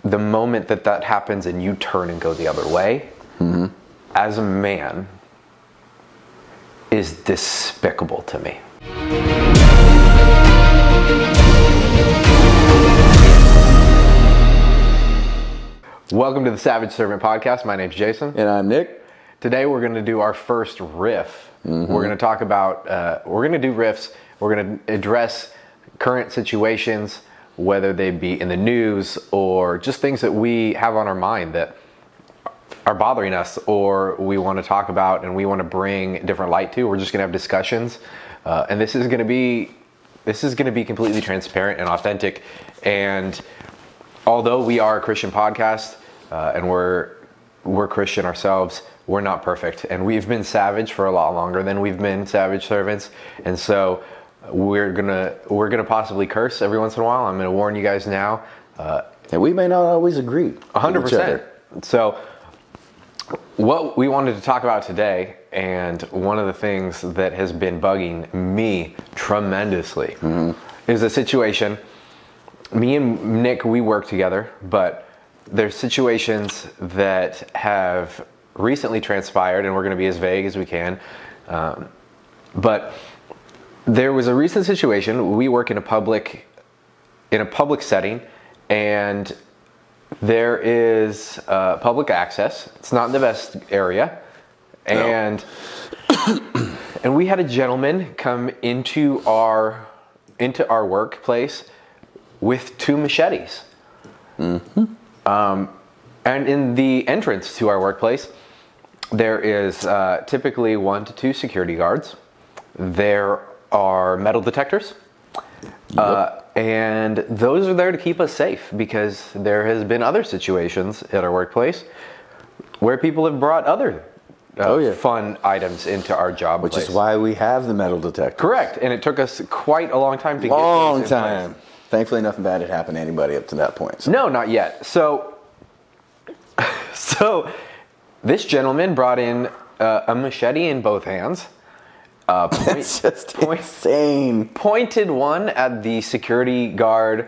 the moment that happens and you turn and go the other way, as a man, is despicable to me. Welcome to the Savage Servant Podcast. My name's Jason. And I'm Nick. Today we're going to do our first riff. We're going to talk about, we're going to do riffs. We're going to address current situations, whether they be in the news or just things that we have on our mind that are bothering us or we want to talk about and we want to bring different light to. We're just going to have discussions. And this is going to be completely transparent and authentic. And although we are a Christian podcast and we're Christian ourselves, we're not perfect, and we've been savage for a lot longer than we've been savage servants, and so we're gonna possibly curse every once in a while. I'm gonna warn you guys now. And we may not always agree. 100%. So, what we wanted to talk about today, and one of the things that has been bugging me tremendously, is a situation. Me and Nick, we work together, but there's situations that have recently transpired, and we're going to be as vague as we can. But there was a recent situation. We work in a public setting, and there is public access. It's not in the best area, and and we had a gentleman come into our workplace with 2 machetes. And in the entrance to our workplace, there is typically 1 to 2 security guards. There are metal detectors. And those are there to keep us safe, because there has been other situations at our workplace where people have brought other fun items into our job Which place. is why we have the metal detector. Correct. And it took us quite a long time to get things in place. Thankfully, nothing bad had happened to anybody up to that point. So. No, not yet. So this gentleman brought in a machete in both hands. It's just insane. Pointed one at the security guard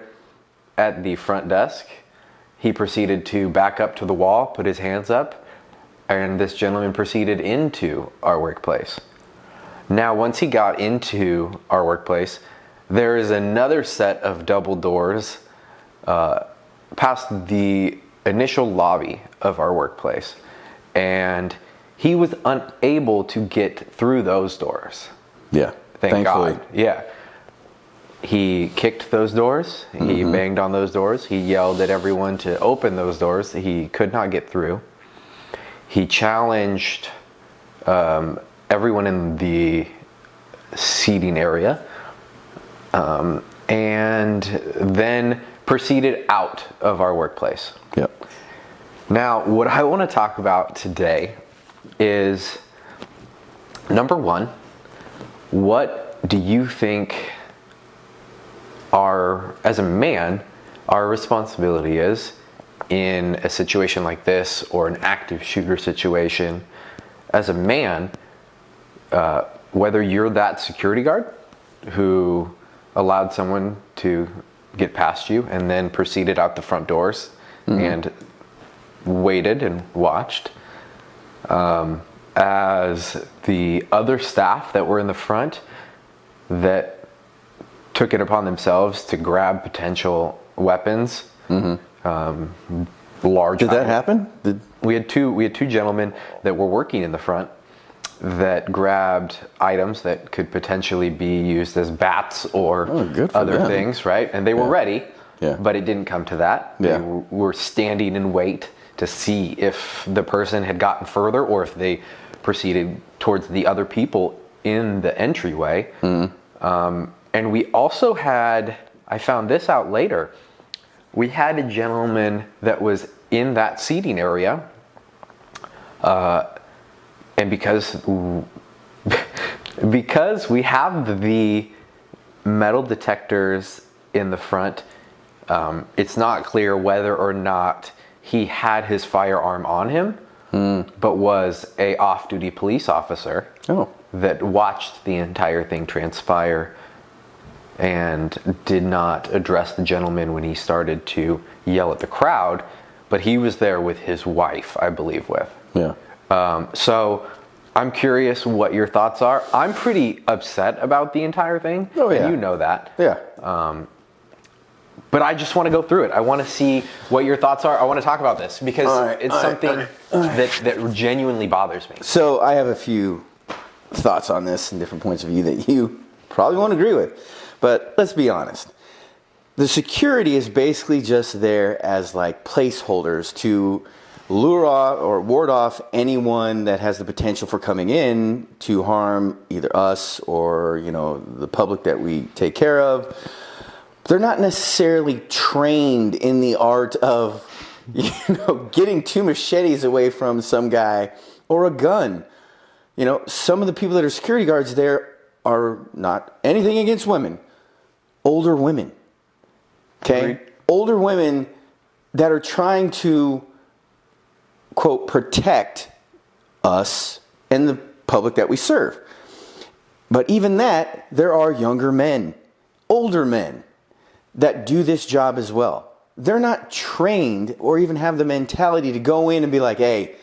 at the front desk. He proceeded to back up to the wall, put his hands up, and this gentleman proceeded into our workplace. Now, once he got into our workplace, there is another set of double doors past the initial lobby of our workplace, and he was unable to get through those doors. Yeah, Thank God. Yeah. He kicked those doors. He banged on those doors. He yelled at everyone to open those doors. He could not get through. He challenged everyone in the seating area. And then proceeded out of our workplace. Yep. Now, what I want to talk about today is, number one, what do you think as a man, our responsibility is in a situation like this, or an active shooter situation? As a man, whether you're that security guard who allowed someone to get past you and then proceeded out the front doors and waited and watched, as the other staff that were in the front that took it upon themselves to grab potential weapons. Large. Did that happen? We had two gentlemen that were working in the front that grabbed items that could potentially be used as bats or other things, right? And they were ready, but it didn't come to that. They were standing in wait to see if the person had gotten further or if they proceeded towards the other people in the entryway. And we also had, I found this out later, we had a gentleman that was in that seating area, and because we have the metal detectors in the front, it's not clear whether or not he had his firearm on him, but was a off-duty police officer that watched the entire thing transpire and did not address the gentleman when he started to yell at the crowd, but he was there with his wife, I believe, with. Yeah. So I'm curious what your thoughts are. I'm pretty upset about the entire thing. Oh, yeah. And you know that. Yeah. But I just want to go through it. I want to see what your thoughts are. I want to talk about this because it's something that genuinely bothers me. So I have a few thoughts on this and different points of view that you probably won't agree with. But let's be honest. The security is basically just there as like placeholders to lure off or ward off anyone that has the potential for coming in to harm either us or, the public that we take care of. They're not necessarily trained in the art of, getting 2 machetes away from some guy or a gun. Some of the people that are security guards there are not anything against women. Older women. Okay? Agreed. Older women that are trying to, quote, protect us and the public that we serve. But even that, there are younger men, older men, that do this job as well. They're not trained or even have the mentality to go in and be like, hey,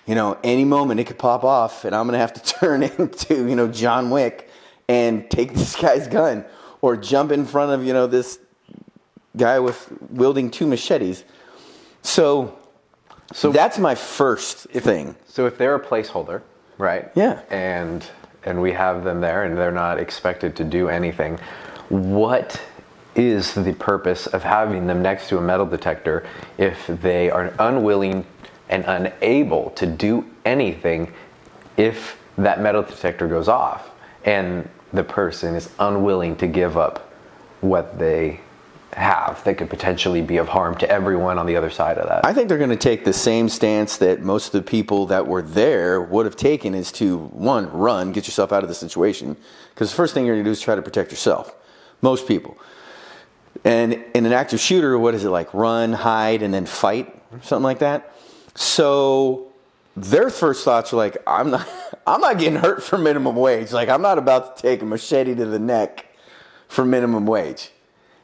any moment it could pop off and I'm going to have to turn into, John Wick and take this guy's gun or jump in front of, this guy wielding 2 machetes. So that's my first thing. So if they're a placeholder, right? Yeah. And we have them there and they're not expected to do anything, what is the purpose of having them next to a metal detector if they are unwilling and unable to do anything if that metal detector goes off and the person is unwilling to give up what they have that could potentially be of harm to everyone on the other side of that? I think they're going to take the same stance that most of the people that were there would have taken, is to, one, run, get yourself out of the situation, because the first thing you're going to do is try to protect yourself. Most people. And in an active shooter, what is it like? Run, hide, and then fight? Something like that. So their first thoughts are like, I'm not getting hurt for minimum wage. Like, I'm not about to take a machete to the neck for minimum wage.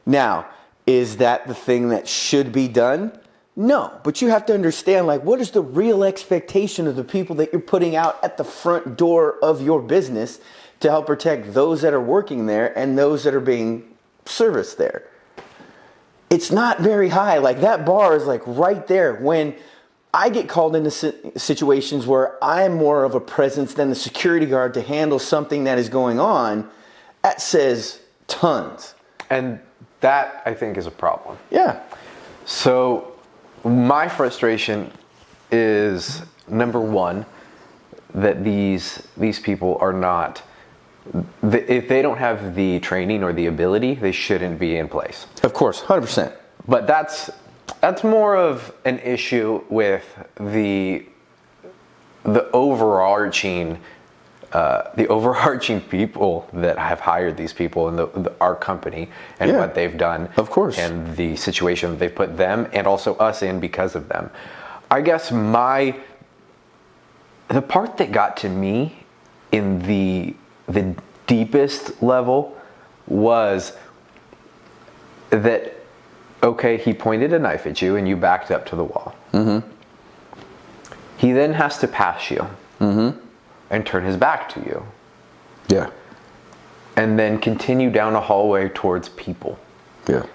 Now, is that the thing that should be done? No, but you have to understand, like, what is the real expectation of the people that you're putting out at the front door of your business to help protect those that are working there and those that are being serviced there? It's not very high. Like, that bar is like right there. When I get called into situations where I'm more of a presence than the security guard to handle something that is going on, that says tons. And that, I think, is a problem. Yeah. So my frustration is, number one, that these people are not, if they don't have the training or the ability, they shouldn't be in place. Of course, 100%. But that's more of an issue with the overarching people that have hired these people in our company and what they've done. Of course. And the situation that they've put them and also us in because of them. I guess the part that got to me in the deepest level was that, okay, he pointed a knife at you and you backed up to the wall. Mm-hmm. He then has to pass you. Mm-hmm. And turn his back to you. Yeah. And then continue down a hallway towards people. Yeah.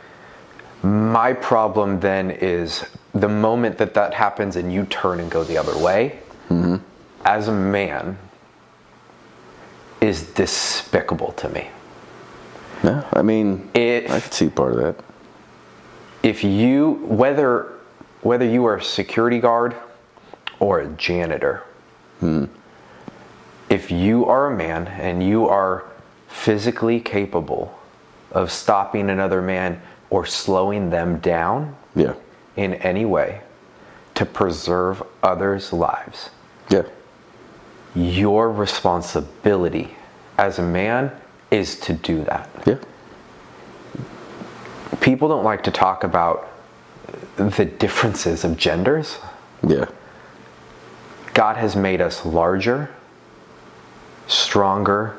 My problem then is the moment that happens and you turn and go the other way, mm-hmm. as a man, is despicable to me. Yeah, I mean, I could see part of that. If you, whether you are a security guard or a janitor, if you are a man and you are physically capable of stopping another man or slowing them down in any way to preserve others' lives, your responsibility as a man is to do that. Yeah. People don't like to talk about the differences of genders. Yeah. God has made us larger, stronger,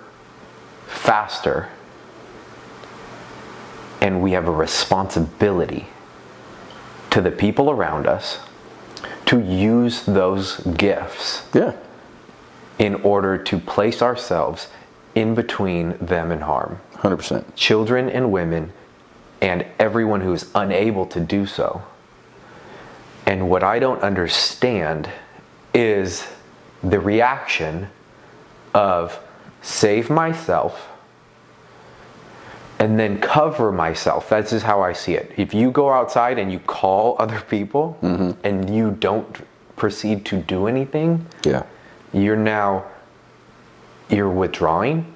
faster, and we have a responsibility to the people around us to use those gifts in order to place ourselves in between them and harm. 100%. Children and women and everyone who is unable to do so. And what I don't understand is the reaction of save myself and then cover myself. That's just how I see it. If you go outside and you call other people and you don't proceed to do anything, you're withdrawing,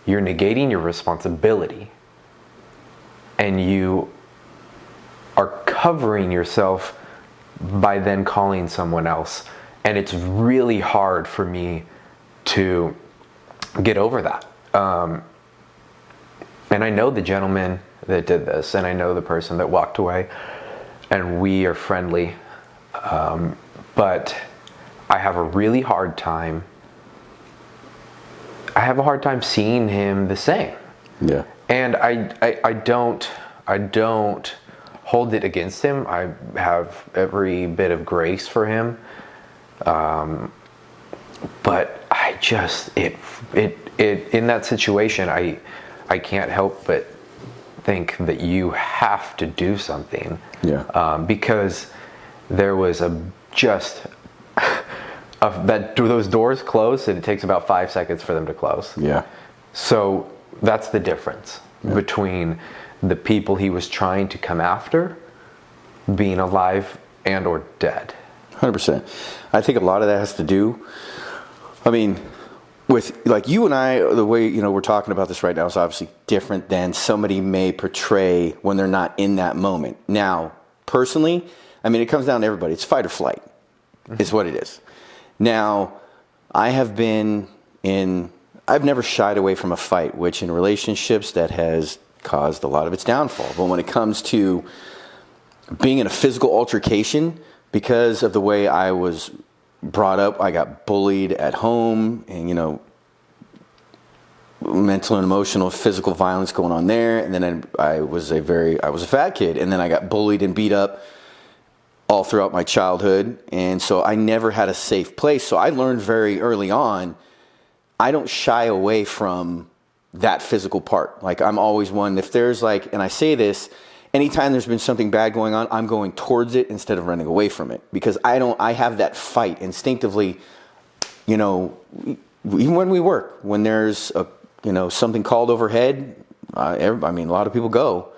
you're negating your responsibility, and you are covering yourself by then calling someone else. And it's really hard for me to get over that. And I know the gentleman that did this, and I know the person that walked away, and we are friendly. But I have a really hard time. I have a hard time seeing him the same. Yeah. And I don't hold it against him. I have every bit of grace for him. But I just in that situation, I can't help but think that you have to do something. Because there was those doors closed, and it takes about 5 seconds for them to close. So that's the difference between the people he was trying to come after being alive and or dead. 100%. I think a lot of that has to do, I mean, with like you and I, the way, we're talking about this right now is obviously different than somebody may portray when they're not in that moment. Now, personally, I mean, it comes down to everybody. It's fight or flight is what it is. Now, I've never shied away from a fight, which in relationships that has caused a lot of its downfall. But when it comes to being in a physical altercation, because of the way I was brought up, I got bullied at home, and mental and emotional, physical violence going on there. And then I was a fat kid, and then I got bullied and beat up all throughout my childhood, and so I never had a safe place. So I learned very early on, I don't shy away from that physical part. Like, I'm always one, if there's like, and I say this, anytime there's been something bad going on, I'm going towards it instead of running away from it, because I have that fight instinctively. Even when we work, when there's something called overhead, a lot of people go,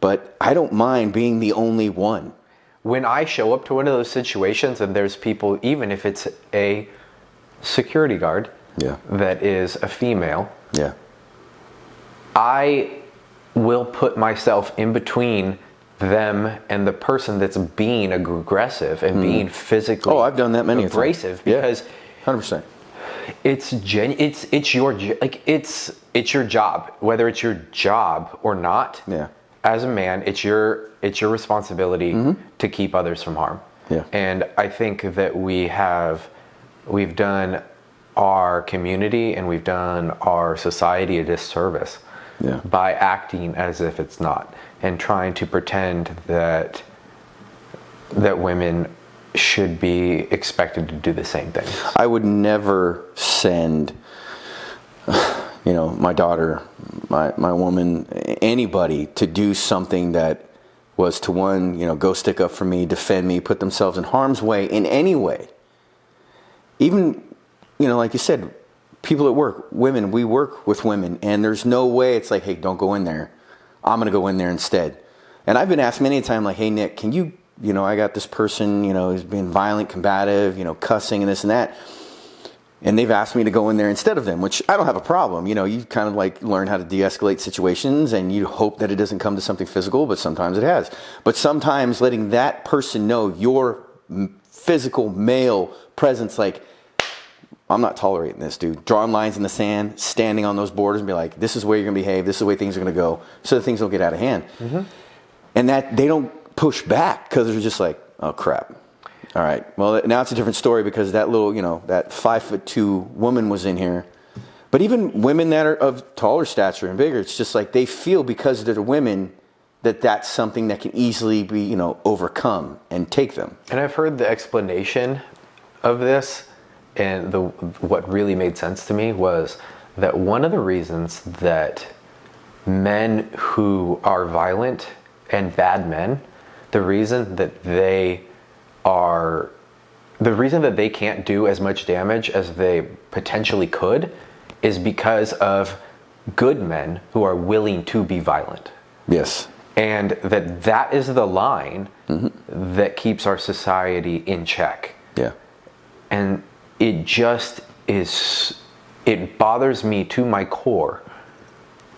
but I don't mind being the only one. When I show up to one of those situations and there's people, even if it's a security guard that is a female, I will put myself in between them and the person that's being aggressive and being physically I've done that many abrasive, because 100%. It's your job, whether it's your job or not. As a man, it's your responsibility to keep others from harm. And I think that we've done our community and we've done our society a disservice by acting as if it's not, and trying to pretend that women should be expected to do the same thing. I would never send my daughter, my woman, anybody to do something that was to go stick up for me, defend me, put themselves in harm's way in any way. Even, like you said, people at work, women, we work with women, and there's no way it's like, hey, don't go in there. I'm going to go in there instead. And I've been asked many a time, like, hey, Nick, can you, I got this person, who's being violent, combative, cussing and this and that. And they've asked me to go in there instead of them, which I don't have a problem. You kind of like learn how to de-escalate situations, and you hope that it doesn't come to something physical, but sometimes it has. But sometimes letting that person know your physical male presence, like, I'm not tolerating this, dude. Drawing lines in the sand, standing on those borders and be like, this is where you're going to behave, this is the way things are going to go, so that things don't get out of hand. And that they don't push back because they're just like, oh, crap. All right. Well, now it's a different story because that little, that 5'2" woman was in here. But even women that are of taller stature and bigger, it's just like they feel because they're women, that that's something that can easily be, overcome and take them. And I've heard the explanation of this, and what really made sense to me was that one of the reasons that men who are violent and bad men, the reason that they can't do as much damage as they potentially could is because of good men who are willing to be violent. Yes. And that is the line that keeps our society in check. Yeah. And it just it bothers me to my core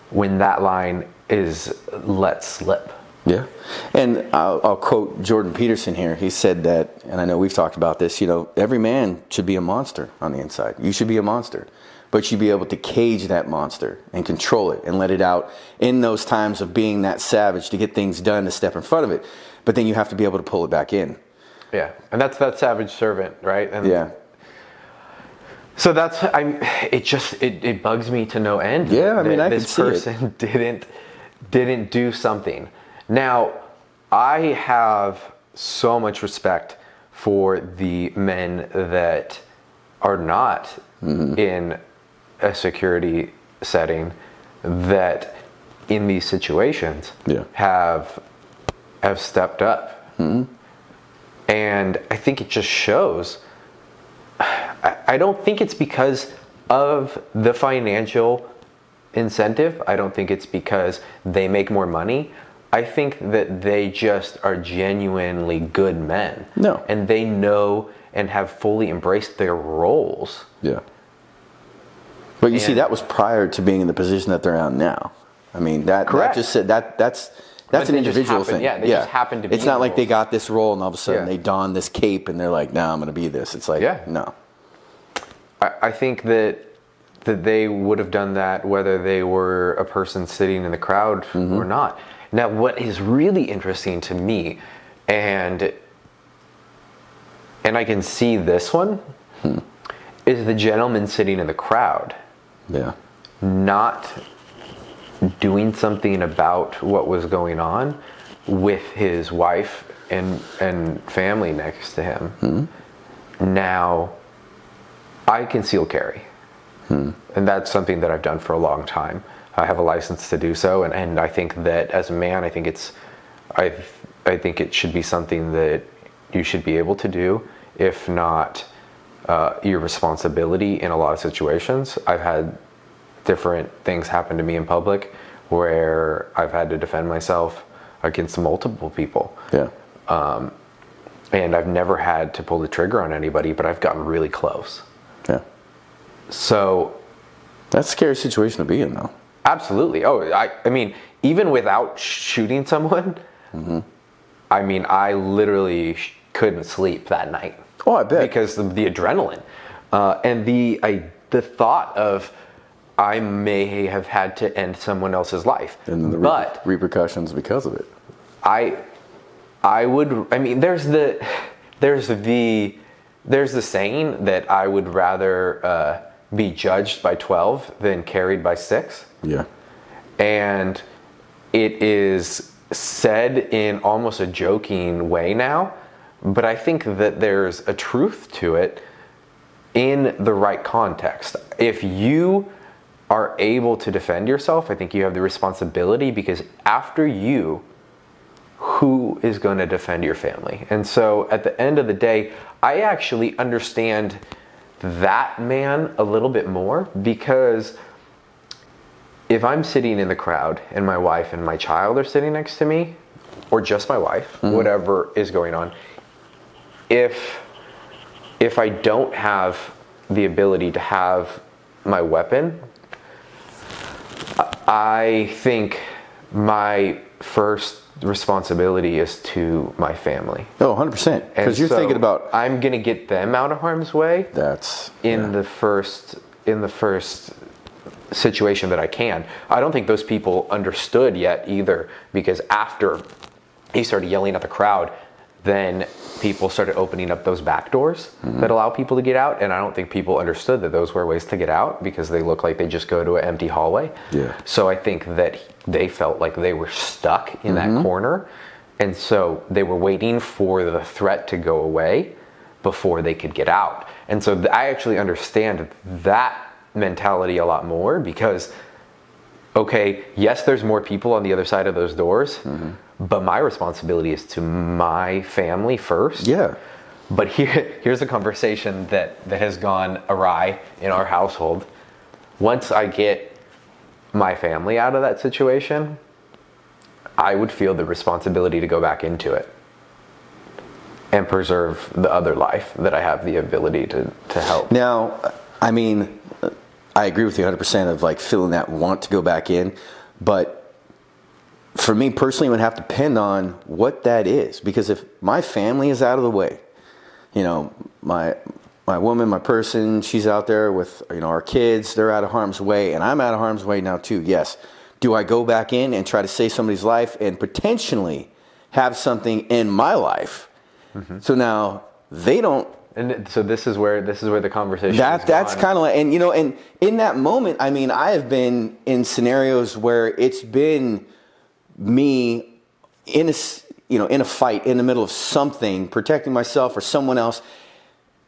when that line is let slip. Yeah. And I'll quote Jordan Peterson here. He said that, and I know we've talked about this, every man should be a monster on the inside. You should be a monster. But you should be able to cage that monster and control it and let it out in those times of being that savage to get things done, to step in front of it. But then you have to be able to pull it back in. Yeah. And that's that savage servant, right? And yeah. So it bugs me to no end. Yeah, I mean, I can this see person didn't do something. Now, I have so much respect for the men that are not in a security setting, that in these situations have stepped up. And I think it just shows. I don't think it's because of the financial incentive. I don't think it's because they make more money. I think that they just are genuinely good men. No. And they know and have fully embraced their roles. Yeah. But you see, that was prior to being in the position that they're in now. I mean, that just said that's an individual thing. Yeah, they just happen to be. It's not like roles. they got this role and all of a sudden they don this cape and they're like, "No, I'm going to be this." It's like, no. I think that they would have done that whether they were a person sitting in the crowd or not. Now, what is really interesting to me, and I can see this one, is the gentleman sitting in the crowd. Yeah. Not doing something about what was going on with his wife and family next to him. Now, I conceal carry. And that's something that I've done for a long time. I have a license to do so, and I think that as a man, I think it should be something that you should be able to do, if not your responsibility in a lot of situations. I've had different things happen to me in public where I've had to defend myself against multiple people. Yeah. And I've never had to pull the trigger on anybody, but I've gotten really close. Yeah. So that's a scary situation to be in, though. Absolutely. Oh, I mean, even without shooting someone, I mean, I literally couldn't sleep that night. Oh, I bet. Because of the adrenaline. And the thought of I may have had to end someone else's life. And then the repercussions because of it. There's the saying that I would rather be judged by 12 than carried by 6. Yeah. And it is said in almost a joking way now, but I think that there's a truth to it in the right context. If you are able to defend yourself, I think you have the responsibility, because after you, who is going to defend your family? And so at the end of the day, I actually understand that man a little bit more, because if I'm sitting in the crowd and my wife and my child are sitting next to me, or just my wife, whatever is going on, if I don't have the ability to have my weapon, I think my first responsibility is to my family. Oh, 100%. Because you're thinking about, I'm going to get them out of harm's way. That's in the first situation that I can. I don't think those people understood yet either, because after he started yelling at the crowd, then people started opening up those back doors that allow people to get out. And I don't think people understood that those were ways to get out because they look like they just go to an empty hallway. Yeah. So I think that they felt like they were stuck in that corner. And so they were waiting for the threat to go away before they could get out. And so I actually understand that mentality a lot more because, okay, yes, there's more people on the other side of those doors, but my responsibility is to my family first. Yeah. But here's a conversation that has gone awry in our household. Once I get my family out of that situation, I would feel the responsibility to go back into it and preserve the other life that I have the ability to help. Now, I mean, I agree with you 100% of like feeling that want to go back in, but for me personally, it would have to depend on what that is. Because if my family is out of the way, you know, my woman, my person, she's out there with, you know, our kids, they're out of harm's way, and I'm out of harm's way now too. Yes. Do I go back in and try to save somebody's life and potentially have something in my life? So now they don't. And so this is where the conversation. That's kind of like, and you know, and in that moment, I mean, I have been in scenarios where it's been me in a fight in the middle of something, protecting myself or someone else.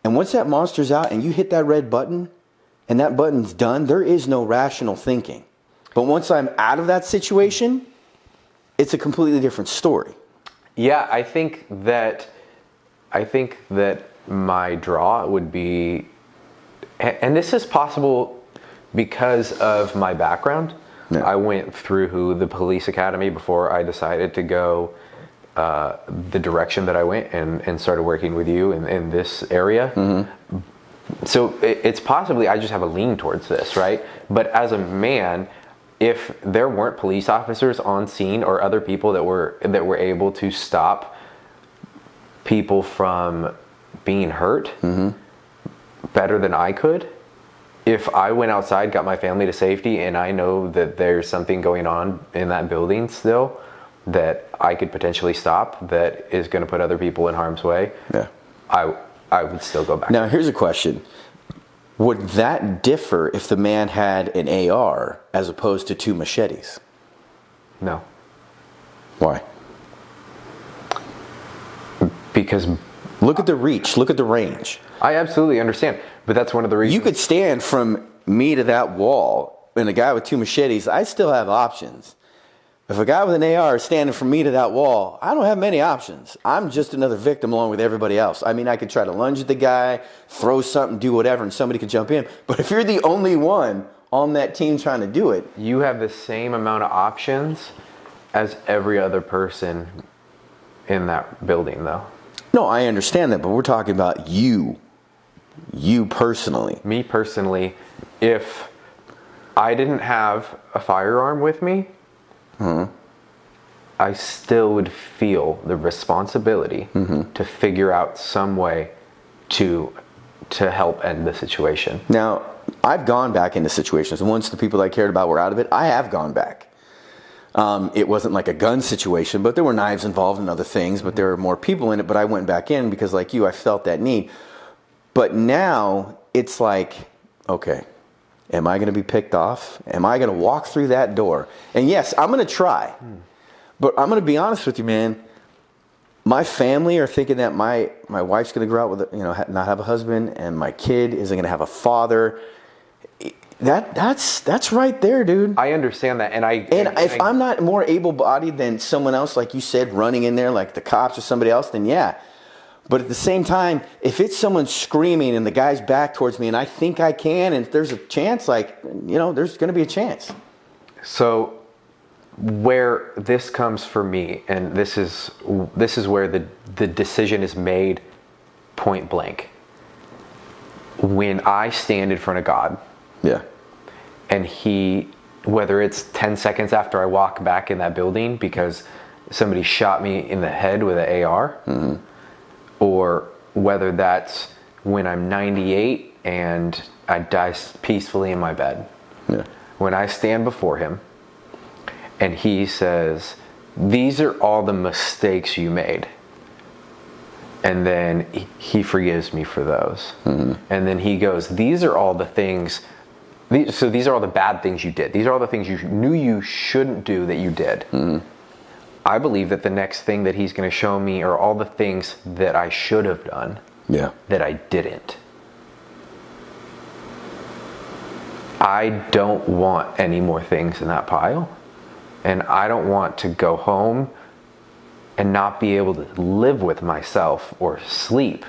And once that monster's out and you hit that red button and that button's done, there is no rational thinking. But once I'm out of that situation, it's a completely different story. Yeah, I think that my draw would be, and this is possible because of my background. Yeah. I went through the police academy before I decided to go the direction that I went and started working with you in this area. So it's possibly I just have a lean towards this, right? But as a man, if there weren't police officers on scene or other people that were able to stop people from being hurt better than I could, if I went outside, got my family to safety, and I know that there's something going on in that building still that I could potentially stop that is going to put other people in harm's way, yeah, I would still go back. Now, here's a question. Would that differ if the man had an AR as opposed to 2 machetes? No. Why? Because look at the reach, look at the range. I absolutely understand, but that's one of the reasons. You could stand from me to that wall, and a guy with 2 machetes, I still have options. If a guy with an AR is standing from me to that wall, I don't have many options. I'm just another victim along with everybody else. I mean, I could try to lunge at the guy, throw something, do whatever, and somebody could jump in. But if you're the only one on that team trying to do it, you have the same amount of options as every other person in that building, though. No, I understand that, but we're talking about you. You personally. Me personally, if I didn't have a firearm with me, I still would feel the responsibility to figure out some way to help end the situation. Now, I've gone back into situations, and once the people I cared about were out of it, I have gone back. It wasn't like a gun situation, but there were knives involved and other things, but there were more people in it, but I went back in because like you, I felt that need. But now it's like, okay, am I going to be picked off? Am I going to walk through that door? And yes, I'm going to try, but I'm going to be honest with you, man. My family are thinking that my wife's going to grow out with, not have a husband, and my kid isn't going to have a father. That's right there, dude. I understand that, and if I'm not more able-bodied than someone else, like you said, running in there like the cops or somebody else, then yeah. But at the same time, if it's someone screaming and the guy's back towards me and I think I can, and if there's a chance, there's going to be a chance. So where this comes for me, and this is where the decision is made point blank. When I stand in front of God, yeah, and he, whether it's 10 seconds after I walk back in that building because somebody shot me in the head with an AR, or whether that's when I'm 98 and I die peacefully in my bed. Yeah. When I stand before him and he says, these are all the mistakes you made. And then he forgives me for those. And then he goes, these are all the things, so these are all the bad things you did. These are all the things you knew you shouldn't do that you did. I believe that the next thing that he's going to show me are all the things that I should have done that I didn't. I don't want any more things in that pile. And I don't want to go home and not be able to live with myself or sleep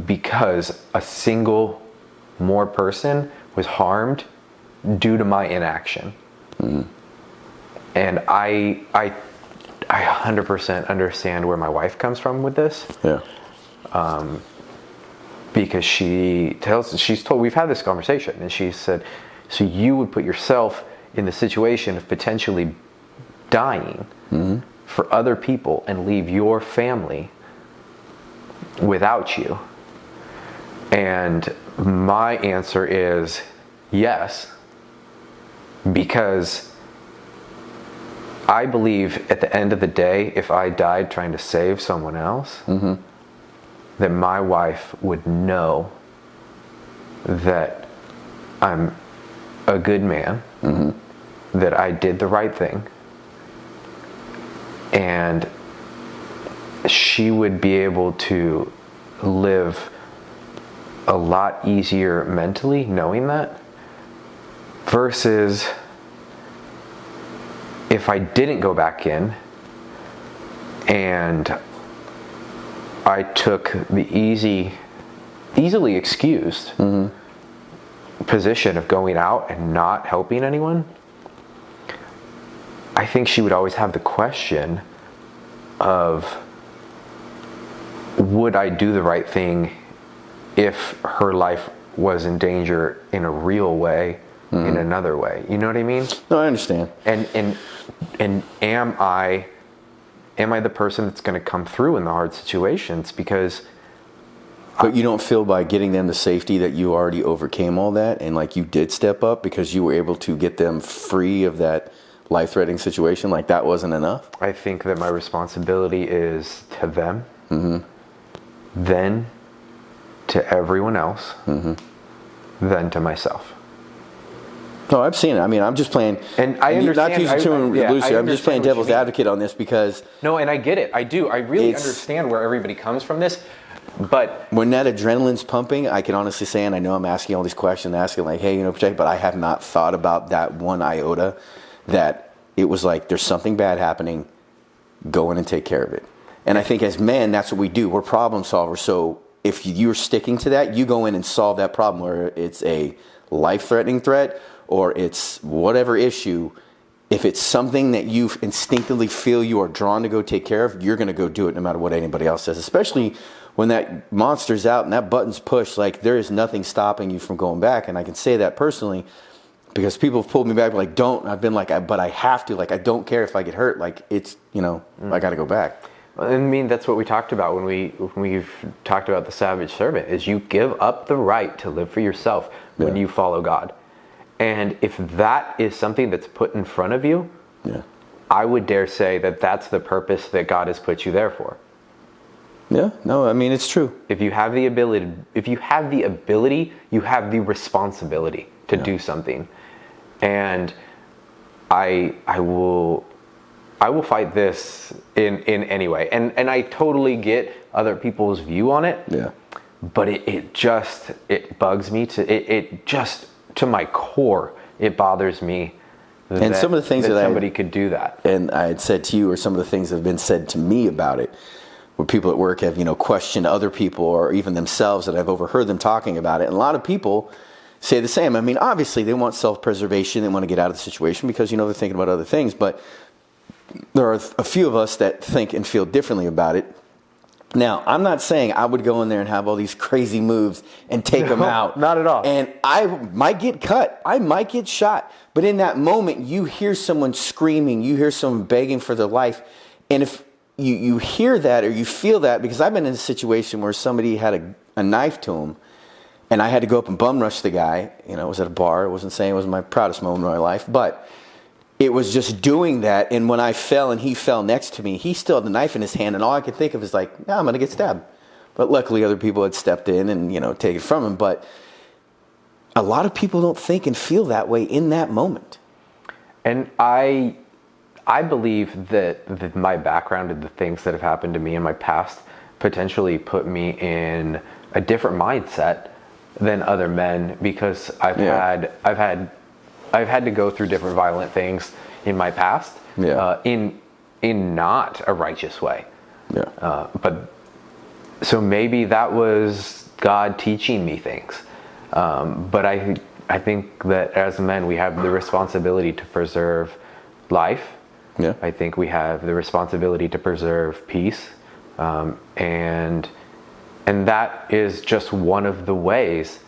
because a single more person was harmed due to my inaction. And I 100% understand where my wife comes from with this. Because she's told, we've had this conversation, and she said, so you would put yourself in the situation of potentially dying for other people and leave your family without you? And my answer is yes, because I believe at the end of the day, if I died trying to save someone else, that my wife would know that I'm a good man, that I did the right thing, and she would be able to live a lot easier mentally knowing that, versus if I didn't go back in and I took the easily excused position of going out and not helping anyone, I think she would always have the question of, would I do the right thing if her life was in danger in a real way, in another way? You know what I mean? No, I understand. And am I the person that's going to come through in the hard situations? Because but you don't feel by getting them to safety that you already overcame all that, and like you did step up because you were able to get them free of that life-threatening situation? Like that wasn't enough? I think that my responsibility is to them, then to everyone else, then to myself. No, I've seen it. I mean, I'm just playing, and I understand, not to use the term Lucy, I'm just playing devil's advocate on this because... No, and I get it. I do. I really understand where everybody comes from this, but... When that adrenaline's pumping, I can honestly say, and I know I'm asking all these questions, asking like, hey, protect, but I have not thought about that one iota, that it was like, there's something bad happening, go in and take care of it. And I think as men, that's what we do. We're problem solvers. So if you're sticking to that, you go in and solve that problem, where it's a life-threatening threat or it's whatever issue. If it's something that you instinctively feel you are drawn to go take care of, you're going to go do it no matter what anybody else says, especially when that monster's out and that button's pushed. Like, there is nothing stopping you from going back. And I can say that personally because people have pulled me back, like, don't. I've been like, but I have to. Like, I don't care if I get hurt. Like, it's, I got to go back. I mean, that's what we talked about when we've talked about the savage servant, is you give up the right to live for yourself when you follow God. And if that is something that's put in front of you, I would dare say that that's the purpose that God has put you there for. Yeah, no, I mean, it's true. If you have the ability, you have the responsibility to do something. And I will fight this in any way. And I totally get other people's view on it. Yeah. But it bugs me to my core. It bothers me and some of the things that somebody could do that. And I had said to you, or some of the things that have been said to me about it, where people at work have, questioned other people or even themselves, that I've overheard them talking about it. And a lot of people say the same. I mean, obviously they want self-preservation. They want to get out of the situation because, they're thinking about other things. But there are a few of us that think and feel differently about it. Now, I'm not saying I would go in there and have all these crazy moves and take them out. Not at all. And I might get cut. I might get shot. But in that moment, you hear someone screaming. You hear someone begging for their life. And if you hear that or you feel that, because I've been in a situation where somebody had a knife to him, and I had to go up and bum rush the guy. It was at a bar. I wasn't saying it was my proudest moment of my life. But it was just doing that. And when I fell and he fell next to me, he still had the knife in his hand. And all I could think of is like, I'm going to get stabbed. But luckily other people had stepped in and, taken it from him. But a lot of people don't think and feel that way in that moment. And I believe that my background and the things that have happened to me in my past potentially put me in a different mindset than other men, because I've had to go through different violent things in my past, in not a righteous way. But so maybe that was God teaching me things. But I think that as men, we have the responsibility to preserve life. I think we have the responsibility to preserve peace. And that is just one of the ways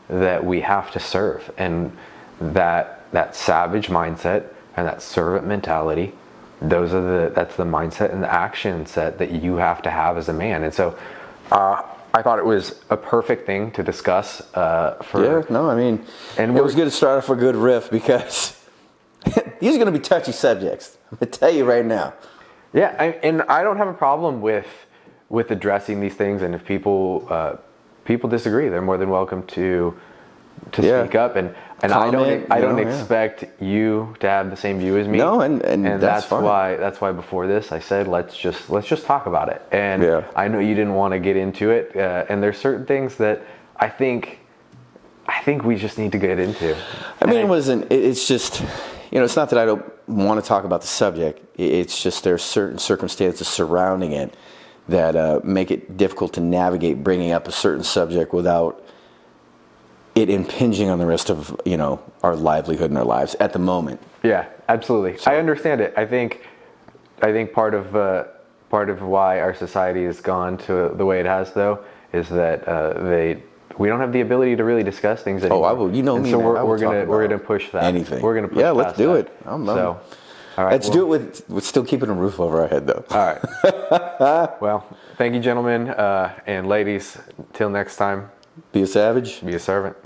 that we have to serve. And that savage mindset and that servant mentality, that's the mindset and the action set that you have to have as a man. And so I thought it was a perfect thing to discuss. And it was good to start off a good riff, because these are going to be touchy subjects. I'm going to tell you right now. Yeah, and I don't have a problem with addressing these things. And if people disagree, they're more than welcome to speak up. And comment, I don't expect you to have the same view as me. No, and that's fine. why before this I said let's just talk about it. And I know you didn't want to get into it. And there's certain things that I think we just need to get into. It's just, it's not that I don't want to talk about the subject. It's just there's certain circumstances surrounding it that make it difficult to navigate bringing up a certain subject without it impinging on the rest of, our livelihood and our lives at the moment. Yeah, absolutely. So, I understand it. I think part of why our society has gone to the way it has, though, is that we don't have the ability to really discuss things anymore. Oh, I will. Me. So we're gonna push that. Anything. We're gonna push. Yeah, let's do it. All right. Let's do it with still keeping a roof over our head, though. All right. Well, thank you, gentlemen and ladies. Till next time. Be a savage. Be a servant.